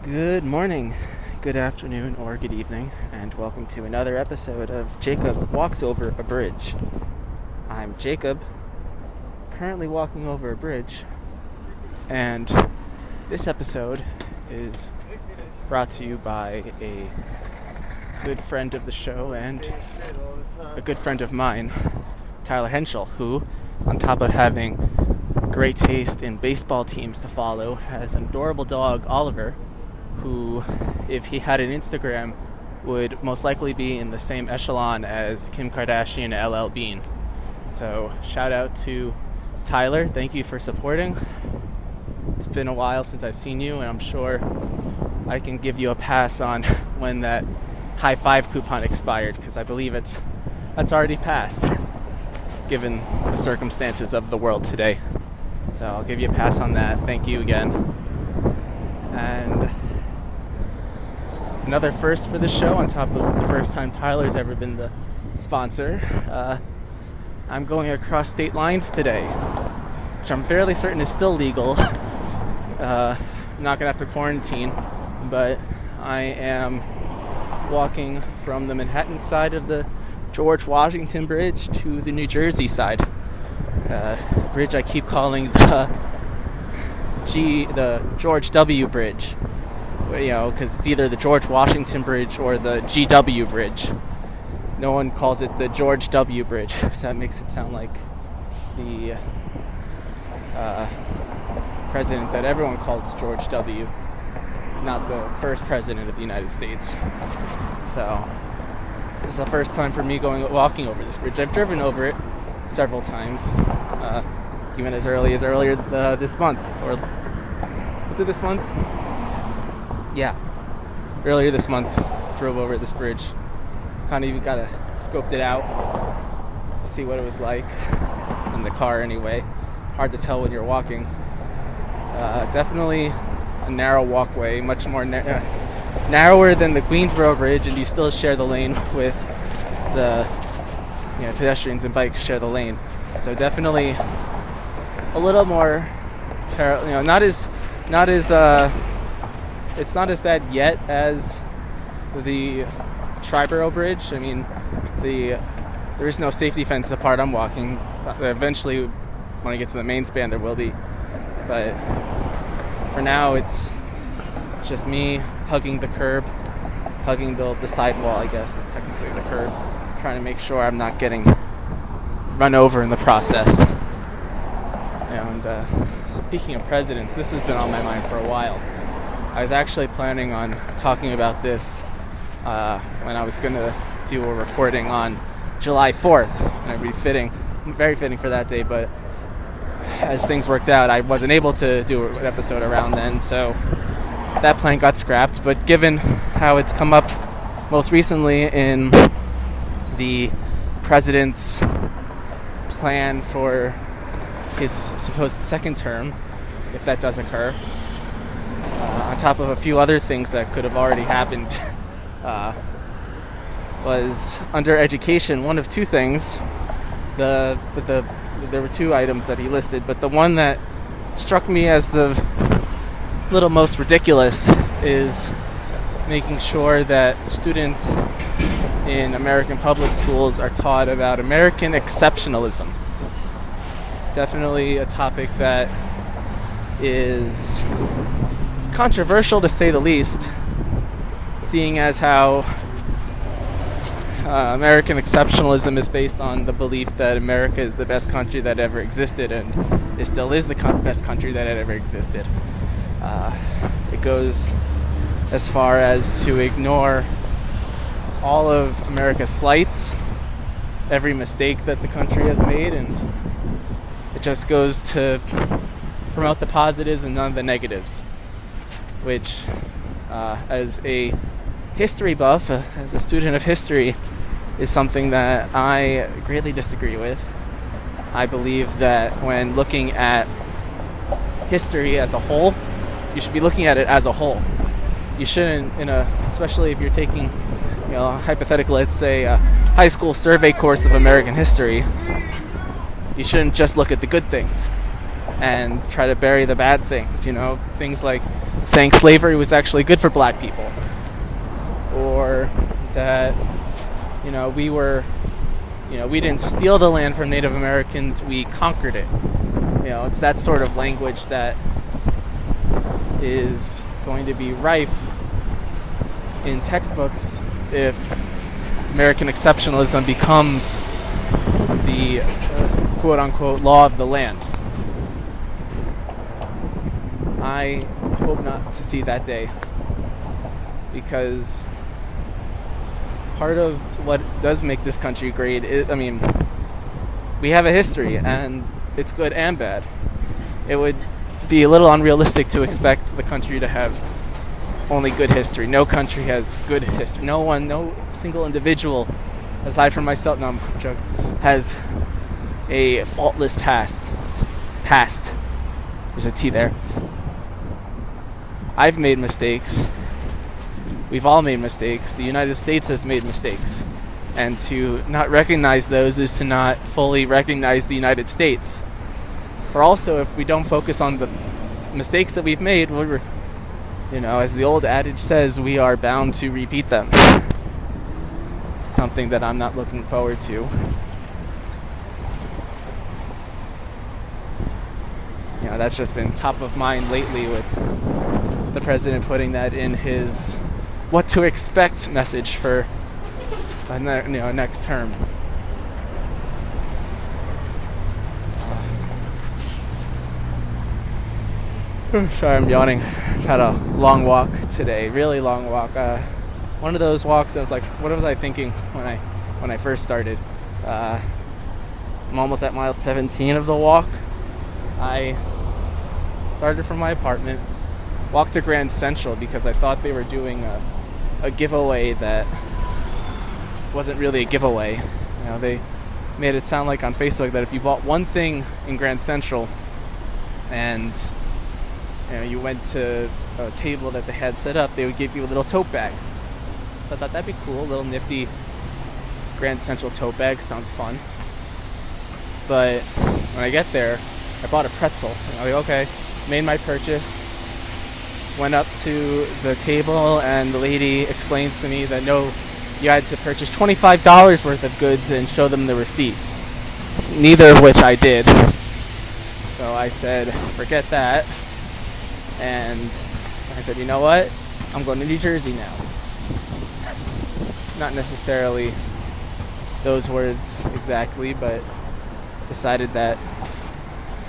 Good morning, good afternoon, or good evening, and welcome to another episode of Jacob Walks Over a Bridge. I'm Jacob, currently walking over a bridge, and this episode is brought to you by a good friend of the show and a good friend of mine, Tyler Henschel, who, on top of having great taste in baseball teams to follow, has an adorable dog, Oliver, who, if he had an Instagram, would most likely be in the same echelon as Kim Kardashian and LL Bean. So, shout out to Tyler. Thank you for supporting. It's been a while since I've seen you, and I'm sure I can give you a pass on when that high five coupon expired, because I believe that's already passed, given the circumstances of the world today. So I'll give you a pass on that. Thank you again. And another first for the show, on top of the first time Tyler's ever been the sponsor. I'm going across state lines today, which I'm fairly certain is still legal. I'm not going to have to quarantine, but I am walking from the Manhattan side of the George Washington Bridge to the New Jersey side. Bridge I keep calling the George W. Bridge. Because it's either the George Washington Bridge or the GW Bridge. No one calls it the George W. Bridge, because that makes it sound like the president that everyone calls George W., not the first president of the United States. So, this is the first time for me walking over this bridge. I've driven over it several times, even as earlier this month. Or was it this month? Yeah, earlier this month, drove over this bridge. Kind of even scoped it out to see what it was like in the car anyway. Hard to tell when you're walking. Definitely a narrow walkway, much more narrower than the Queensboro Bridge, and you still share the lane with the pedestrians and bikes share the lane. So definitely a little more, it's not as bad yet as the Triborough Bridge. I mean, there is no safety fence the part I'm walking. Eventually, when I get to the main span, there will be. But for now, it's just me hugging the curb, hugging the sidewall, I guess, is technically the curb, trying to make sure I'm not getting run over in the process. And speaking of presidents, this has been on my mind for a while. I was actually planning on talking about this when I was going to do a recording on July 4th, and it would be very fitting for that day, but as things worked out, I wasn't able to do an episode around then, so that plan got scrapped. But given how it's come up most recently in the president's plan for his supposed second term, if that does occur, on top of a few other things that could have already happened, was under education, one of two things. There were two items that he listed, but the one that struck me as the little most ridiculous is making sure that students in American public schools are taught about American exceptionalism. Definitely a topic that is controversial, to say the least, seeing as how American exceptionalism is based on the belief that America is the best country that ever existed, and it still is the best country that ever existed. It goes as far as to ignore all of America's slights, every mistake that the country has made, and it just goes to promote the positives and none of the negatives, which, as a history buff, as a student of history, is something that I greatly disagree with. I believe that when looking at history as a whole, you should be looking at it as a whole. You shouldn't, especially if you're taking, hypothetically, let's say a high school survey course of American history, you shouldn't just look at the good things. and try to bury the bad things, things like saying slavery was actually good for black people, or that, we didn't steal the land from Native Americans, we conquered it. It's that sort of language that is going to be rife in textbooks if American exceptionalism becomes the quote-unquote law of the land. I hope not to see that day, because part of what does make this country great is, we have a history, and it's good and bad. It would be a little unrealistic to expect the country to have only good history. No country has good history. No single individual, aside from myself, no, I'm joking, has a faultless past. There's a T there. I've made mistakes. We've all made mistakes. The United States has made mistakes. And to not recognize those is to not fully recognize the United States. Or also, if we don't focus on the mistakes that we've made, we're, as the old adage says, we are bound to repeat them. Something that I'm not looking forward to. That's just been top of mind lately, with the president putting that in his what to expect message for next term. Sorry, I'm yawning. I've had a long walk today, really long walk. One of those walks that was what was I thinking when I first started? I'm almost at mile 17 of the walk. I started from my apartment, walked to Grand Central because I thought they were doing a giveaway that wasn't really a giveaway. They made it sound like on Facebook that if you bought one thing in Grand Central and you went to a table that they had set up, they would give you a little tote bag. So I thought that'd be cool, a little nifty Grand Central tote bag, sounds fun. But when I get there, I bought a pretzel. Okay, made my purchase, went up to the table, and the lady explains to me that no, you had to purchase $25 worth of goods and show them the receipt. Neither of which I did. So I said, forget that. And I said, you know what? I'm going to New Jersey now. Not necessarily those words exactly, but decided that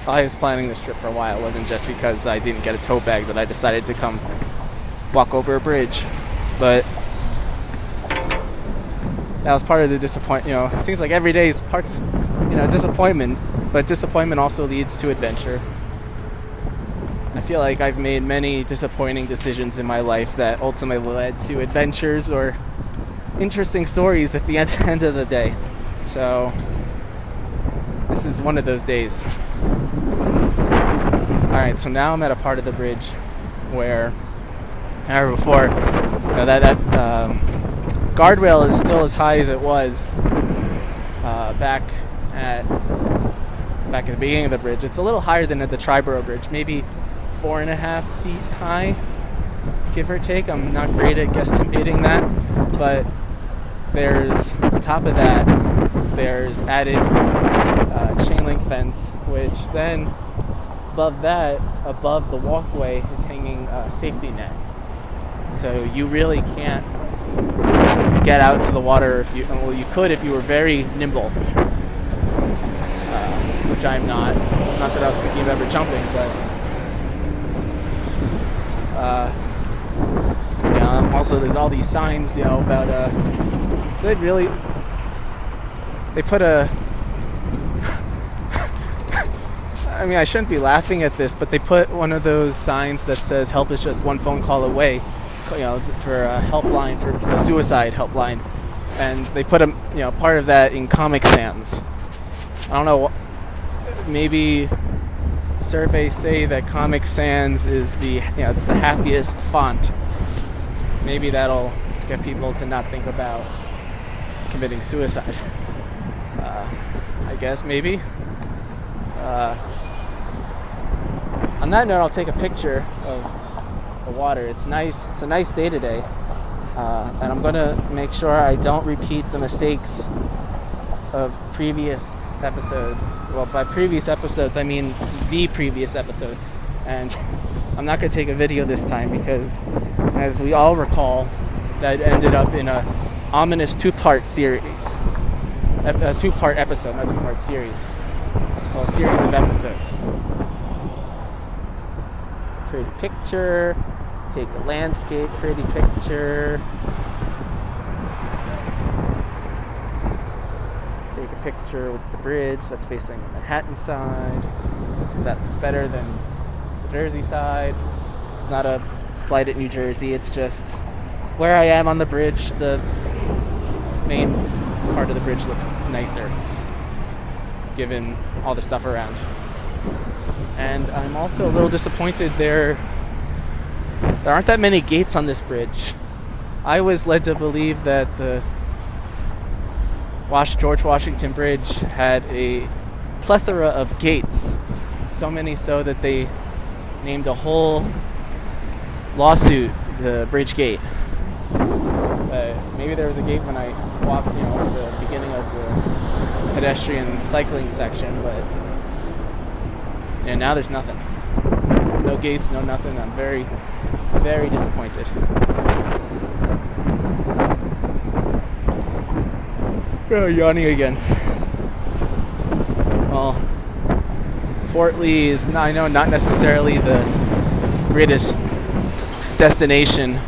I was planning this trip for a while. It wasn't just because I didn't get a tote bag that I decided to come walk over a bridge. But that was part of the disappointment. It seems like every day is parts, disappointment, but disappointment also leads to adventure. I feel like I've made many disappointing decisions in my life that ultimately led to adventures or interesting stories at the end of the day. So this is one of those days. Alright, so now I'm at a part of the bridge where, however, before, that guardrail is still as high as it was back at the beginning of the bridge. It's a little higher than at the Triborough Bridge, maybe 4.5 feet high, give or take. I'm not great at guesstimating that, but there's, on top of that, there's added chain link fence, which then above that, above the walkway, is hanging a safety net. So you really can't get out to the water if you could if you were very nimble, which I'm not. Not that I was thinking of ever jumping, but also there's all these signs, about they put a I shouldn't be laughing at this, but they put one of those signs that says help is just one phone call away, for a helpline, for a suicide helpline, and they put a part of that in Comic Sans. I don't know, maybe surveys say that Comic Sans is it's the happiest font. Maybe that'll get people to not think about committing suicide. I guess maybe. On that note, I'll take a picture of the water. It's nice. It's a nice day today. And I'm going to make sure I don't repeat the mistakes of previous episodes. Well, by previous episodes, I mean the previous episode. And I'm not going to take a video this time because, as we all recall, that ended up in a ominous two-part series. A two-part episode, not two-part series. Well, a series of episodes. Pretty picture. Take a landscape, pretty picture. Take a picture with the bridge that's facing the Manhattan side, because that's better than the Jersey side. It's not a slight at New Jersey, it's just where I am on the bridge. The main part of the bridge looked nicer, given all the stuff around. And I'm also a little disappointed there aren't that many gates on this bridge. I was led to believe that the George Washington Bridge had a plethora of gates. So many so that they named a whole lawsuit the bridge gate. Maybe there was a gate when I walked, at the beginning of the pedestrian cycling section, but now there's nothing. No gates, no nothing. I'm very, very disappointed. Oh, yawning again. Well, Fort Lee is, I know, not necessarily the greatest destination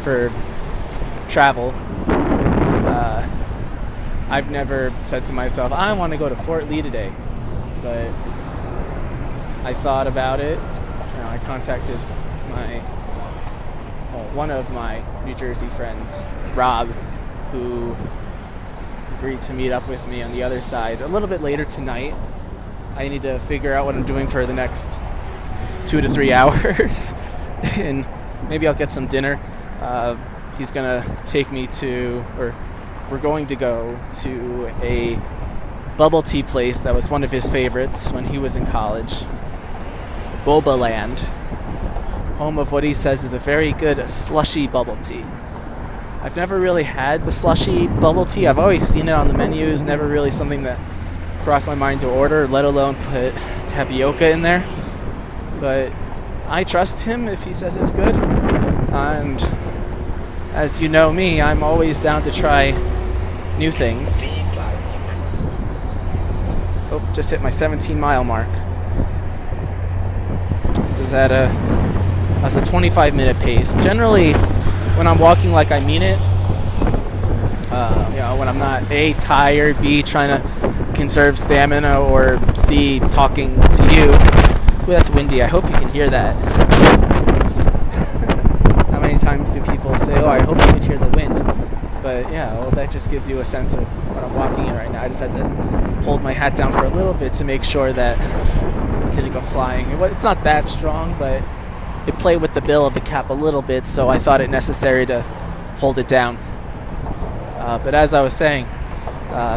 for travel. I've never said to myself, I want to go to Fort Lee today. But I thought about it. I contacted one of my New Jersey friends, Rob, who agreed to meet up with me on the other side a little bit later tonight. I need to figure out what I'm doing for the next 2 to 3 hours, and maybe I'll get some dinner. He's gonna take me to, or we're going to go to a bubble tea place that was one of his favorites when he was in college, Boba Land, home of what he says is a very good slushy bubble tea. I've never really had the slushy bubble tea. I've always seen it on the menus, never really something that crossed my mind to order, let alone put tapioca in there. But I trust him if he says it's good. And as you know me, I'm always down to try new things. Oh, just hit my 17-mile mark. That's a 25-minute pace. Generally, when I'm walking like I mean it, when I'm not A, tired, B, trying to conserve stamina, or C, talking to you. Ooh, that's windy. I hope you can hear that. How many times do people say, oh, I hope you could hear the wind? But yeah, well, that just gives you a sense of what I'm walking in right now. I just had to hold my hat down for a little bit to make sure that it didn't go flying. It's not that strong, but it played with the bill of the cap a little bit, so I thought it necessary to hold it down. But as I was saying,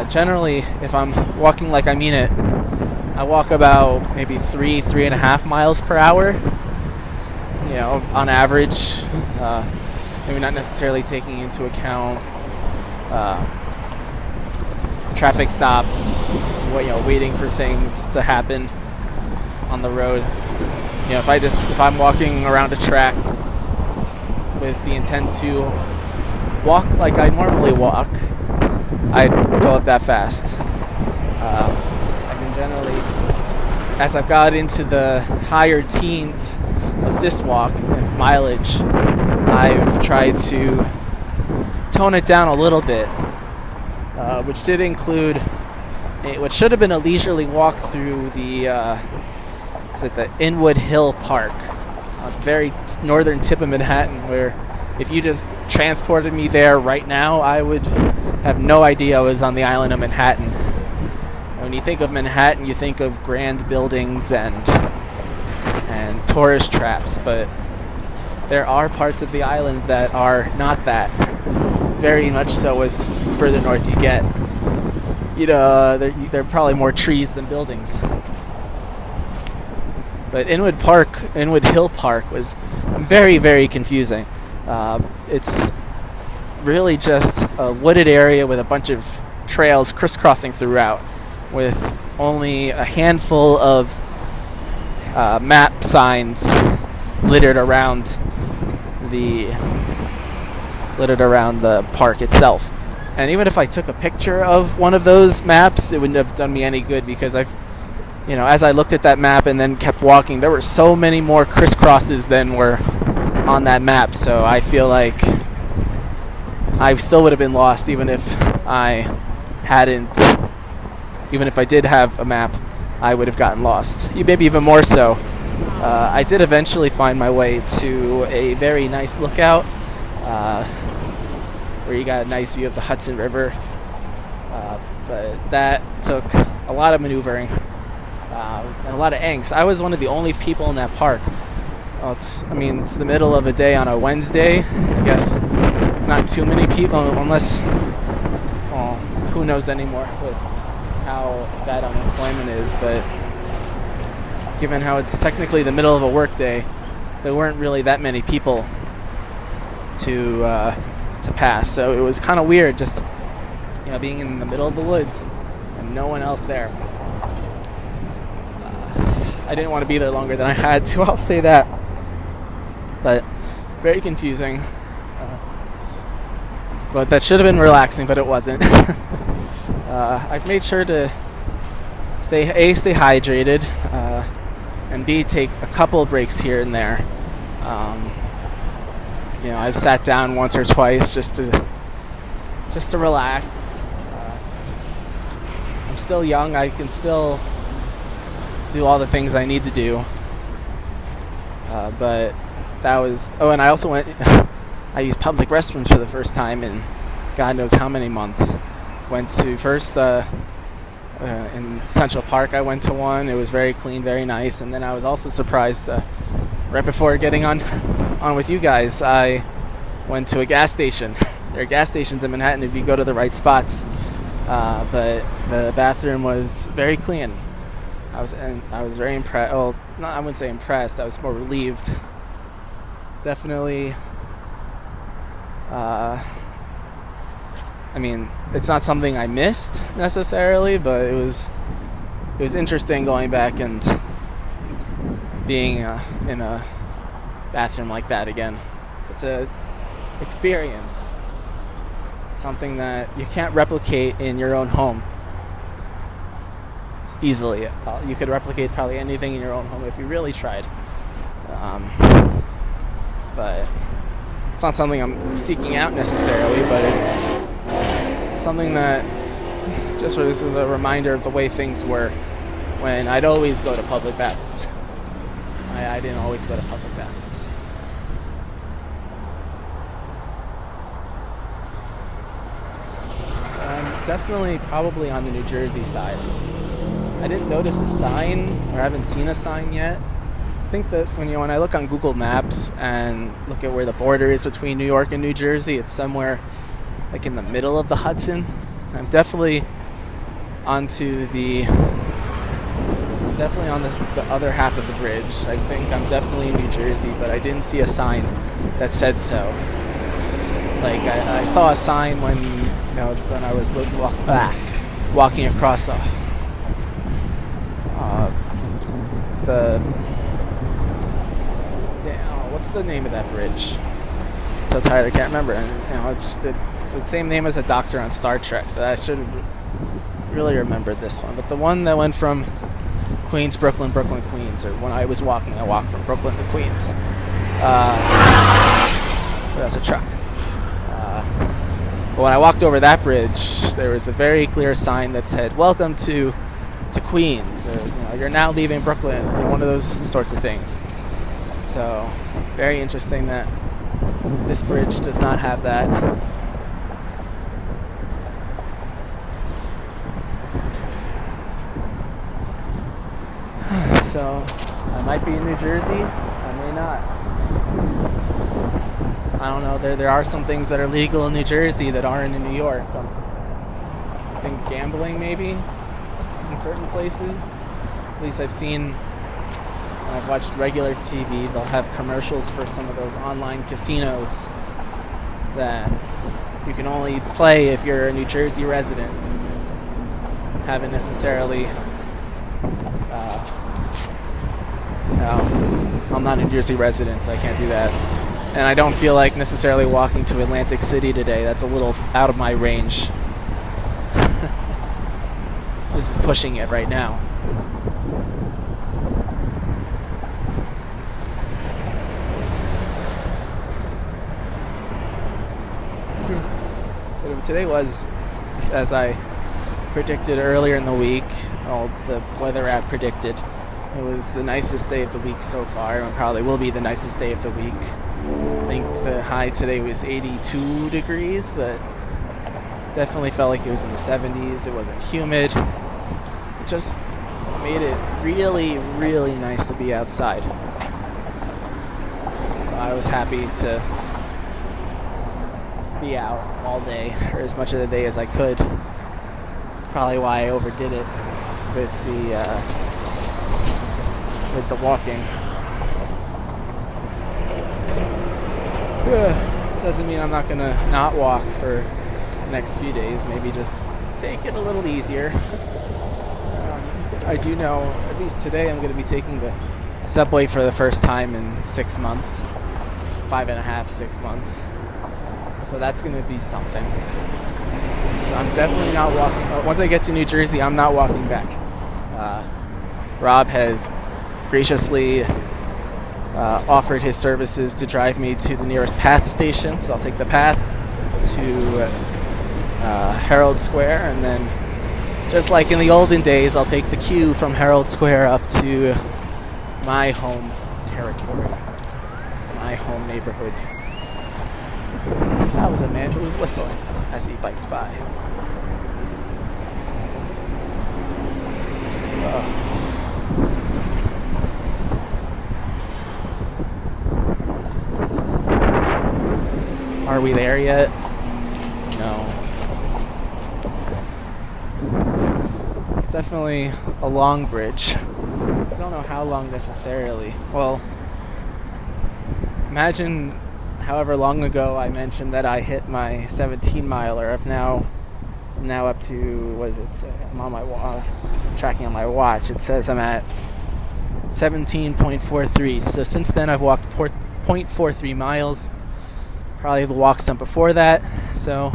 generally, if I'm walking like I mean it, I walk about maybe 3.5 miles per hour, on average. Maybe not necessarily taking into account traffic stops, waiting for things to happen on the road. If I'm walking around a track with the intent to walk like I normally walk, I'd go up that fast. I've been generally, as I've got into the higher teens of this walk, of mileage, I've tried to tone it down a little bit, which did include what should have been a leisurely walk through the Inwood Hill Park, on the very northern tip of Manhattan, where if you just transported me there right now, I would have no idea I was on the island of Manhattan. When you think of Manhattan, you think of grand buildings and tourist traps, but there are parts of the island that are not that. Very much so as further north you get. There are probably more trees than buildings. But Inwood Hill Park was very, very confusing. It's really just a wooded area with a bunch of trails crisscrossing throughout, with only a handful of map signs littered around the park itself. And even if I took a picture of one of those maps, it wouldn't have done me any good, because as I looked at that map and then kept walking, there were so many more crisscrosses than were on that map. So I feel like I still would have been lost even if I did have a map. I would have gotten lost. Maybe even more so. I did eventually find my way to a very nice lookout, where you got a nice view of the Hudson River. But that took a lot of maneuvering, and a lot of angst. I was one of the only people in that park. Well, it's the middle of a day on a Wednesday. I guess not too many people, unless, who knows anymore with how bad unemployment is. But given how it's technically the middle of a work day, there weren't really that many people to pass. So it was kind of weird, just being in the middle of the woods and no one else there. I didn't want to be there longer than I had to, I'll say that. But very confusing. But that should have been relaxing, but it wasn't. I've made sure to stay hydrated, and B, take a couple breaks here and there. I've sat down once or twice just to relax. I'm still young. I can still do all the things I need to do. But that was... Oh, and I also went... I used public restrooms for the first time in God knows how many months. Went to first... in Central Park, I went to one. It was very clean, very nice. And then I was also surprised, right before getting on with you guys, I went to a gas station. There are gas stations in Manhattan if you go to the right spots. But the bathroom was very clean. I was very impressed. Well, I wouldn't say impressed. I was more relieved. Definitely. It's not something I missed necessarily, but it was interesting going back and being in a bathroom like that again. It's a experience, something that you can't replicate in your own home easily. You could replicate probably anything in your own home if you really tried, but it's not something I'm seeking out necessarily, but it's something that just was a reminder of the way things were when I'd always go to public bathrooms. I didn't always go to public bathrooms. Definitely probably on the New Jersey side. I didn't notice a sign, or haven't seen a sign yet. I think that when I look on Google Maps and look at where the border is between New York and New Jersey, it's somewhere like in the middle of the Hudson. I'm definitely on the other half of the bridge. I think I'm definitely in New Jersey, but I didn't see a sign that said so. Like I saw a sign when I was walking across the what's the name of that bridge? I'm so tired I can't remember. And it's the same name as a doctor on Star Trek, so I should have really remembered this one. But the one that went from Queens, Brooklyn, Queens, or when I was walking, I walked from Brooklyn to Queens. That's a truck. But when I walked over that bridge, there was a very clear sign that said, "Welcome to Queens," or "You're now leaving Brooklyn," one of those sorts of things. So, very interesting that this bridge does not have that. So, I might be in New Jersey, I may not. I don't know, there are some things that are legal in New Jersey that aren't in New York. I think gambling maybe in certain places. At least I've seen I've watched regular TV. They'll have commercials for some of those online casinos that you can only play if you're a New Jersey resident. Haven't necessarily. I'm not a New Jersey resident, so I can't do that. And I don't feel like necessarily walking to Atlantic City today. That's a little out of my range. This is pushing it right now. Today was, as I predicted earlier in the week, the weather app predicted, it was the nicest day of the week so far, and probably will be the nicest day of the week. I think the high today was 82 degrees, but definitely felt like it was in the 70s. It wasn't humid. It just made it really, really nice to be outside. So I was happy to be out all day, or as much of the day as I could. Probably why I overdid it with the walking. Doesn't mean I'm not gonna not walk for the next few days. Maybe just take it a little easier. I do know, at least today, I'm gonna be taking the subway for the first time in 6 months. 5.5, 6 months. So that's going to be something. So I'm definitely not walking. Once I get to New Jersey, I'm not walking back. Rob has graciously offered his services to drive me to the nearest PATH station. So I'll take the PATH to Herald Square. And then, just like in the olden days, I'll take the Q from Herald Square up to my home territory, my home neighborhood. That was a man who was whistling as he biked by. Are we there yet? No. It's definitely a long bridge. I don't know how long necessarily. Well, imagine however long ago I mentioned that I hit my 17-miler. I'm now up to, what does it say? I'm on my tracking on my watch. It says I'm at 17.43. So since then I've walked 0.43 miles. Probably the walks done before that. So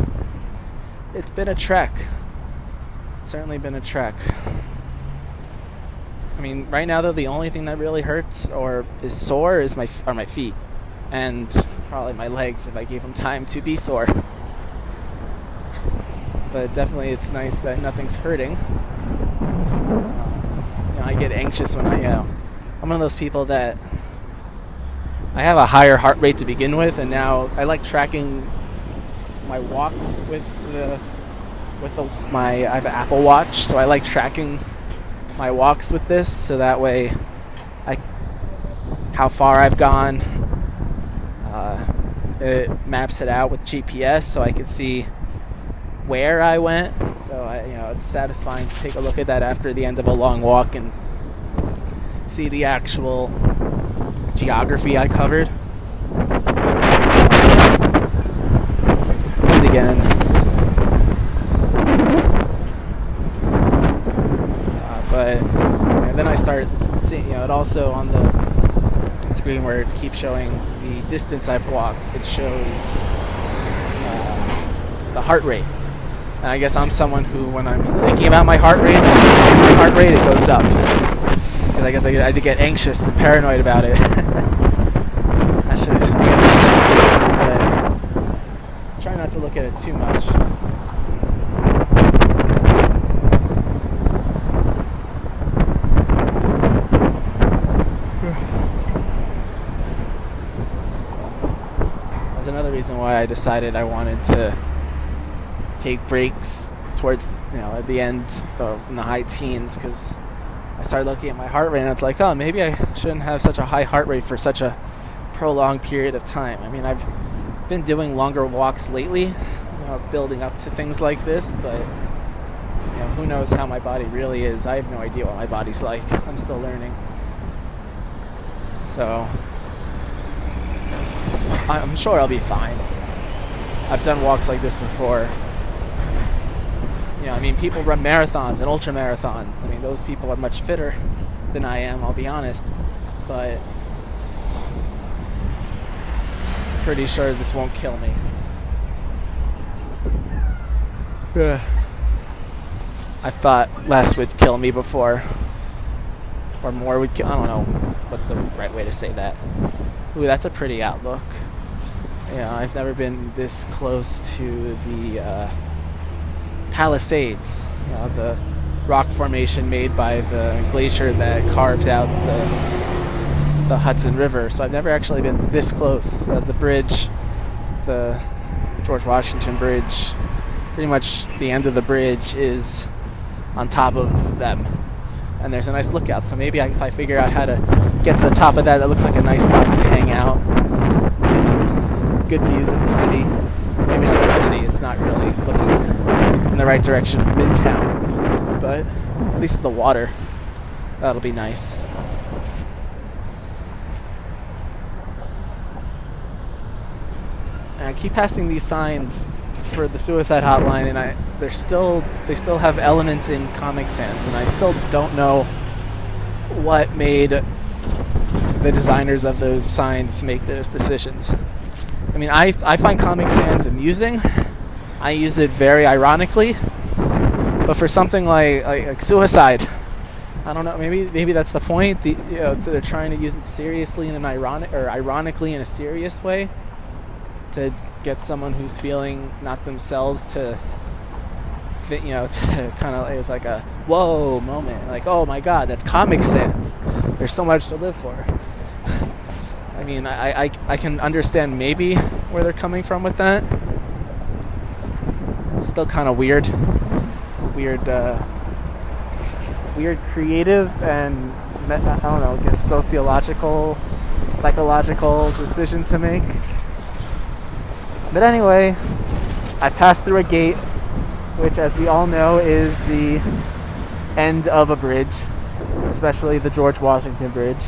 it's been a trek. It's certainly been a trek. I mean, right now though, the only thing that really hurts or is sore is my feet. And probably my legs if I gave them time to be sore. But definitely it's nice that nothing's hurting. I get anxious when I'm one of those people that I have a higher heart rate to begin with, and now I like tracking my walks with I have an Apple Watch, so I like tracking my walks with this, so that way how far I've gone. It maps it out with GPS, so I can see where I went. So it's satisfying to take a look at that after the end of a long walk and see the actual geography I covered. And again, and then I start seeing, it also on the screen where it keeps showing the distance I've walked, it shows the heart rate. And I guess I'm someone who, when I'm thinking about my heart rate, it goes up. Because I guess I did get anxious and paranoid about it. I should just be anxious, but try not to look at it too much. That's another reason why I decided I wanted to take breaks towards, at the end in the high teens, because I started looking at my heart rate and it's like, maybe I shouldn't have such a high heart rate for such a prolonged period of time. I mean, I've been doing longer walks lately, building up to things like this, but who knows how my body really is. I have no idea what my body's like. I'm still learning. So I'm sure I'll be fine. I've done walks like this before. I mean, people run marathons and ultra marathons. I mean, those people are much fitter than I am, I'll be honest. But pretty sure this won't kill me. I thought less would kill me before. Or more would kill. I don't know what the right way to say that. Ooh, that's a pretty outlook. I've never been this close to the Palisades, the rock formation made by the glacier that carved out the Hudson River. So I've never actually been this close. The bridge, the George Washington Bridge, pretty much the end of the bridge is on top of them. And there's a nice lookout. So maybe if I figure out how to get to the top of that looks like a nice spot to hang out, get some good views of the city. Maybe not the city, it's not really looking in the right direction of Midtown, but at least the water, that'll be nice. And I keep passing these signs for the suicide hotline, and they still have elements in Comic Sans, and I still don't know what made the designers of those signs make those decisions. I mean, I find Comic Sans amusing. I use it very ironically, but for something like suicide, I don't know. Maybe that's the point. They're trying to use it seriously in an ironically in a serious way to get someone who's feeling not themselves to kind of, it's like a whoa moment, like, oh my god, that's Comic Sans. There's so much to live for. I mean, I can understand maybe where they're coming from with that. Still kind of weird creative and, I don't know, I guess psychological decision to make. But anyway, I passed through a gate, which, as we all know, is the end of a bridge, especially the George Washington Bridge.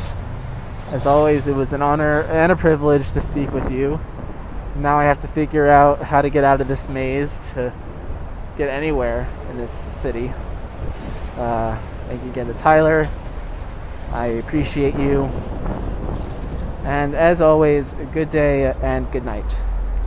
As always, it was an honor and a privilege to speak with you. Now I have to figure out how to get out of this maze to get anywhere in this city. Thank you again to Tyler. I appreciate you. And as always, a good day and good night.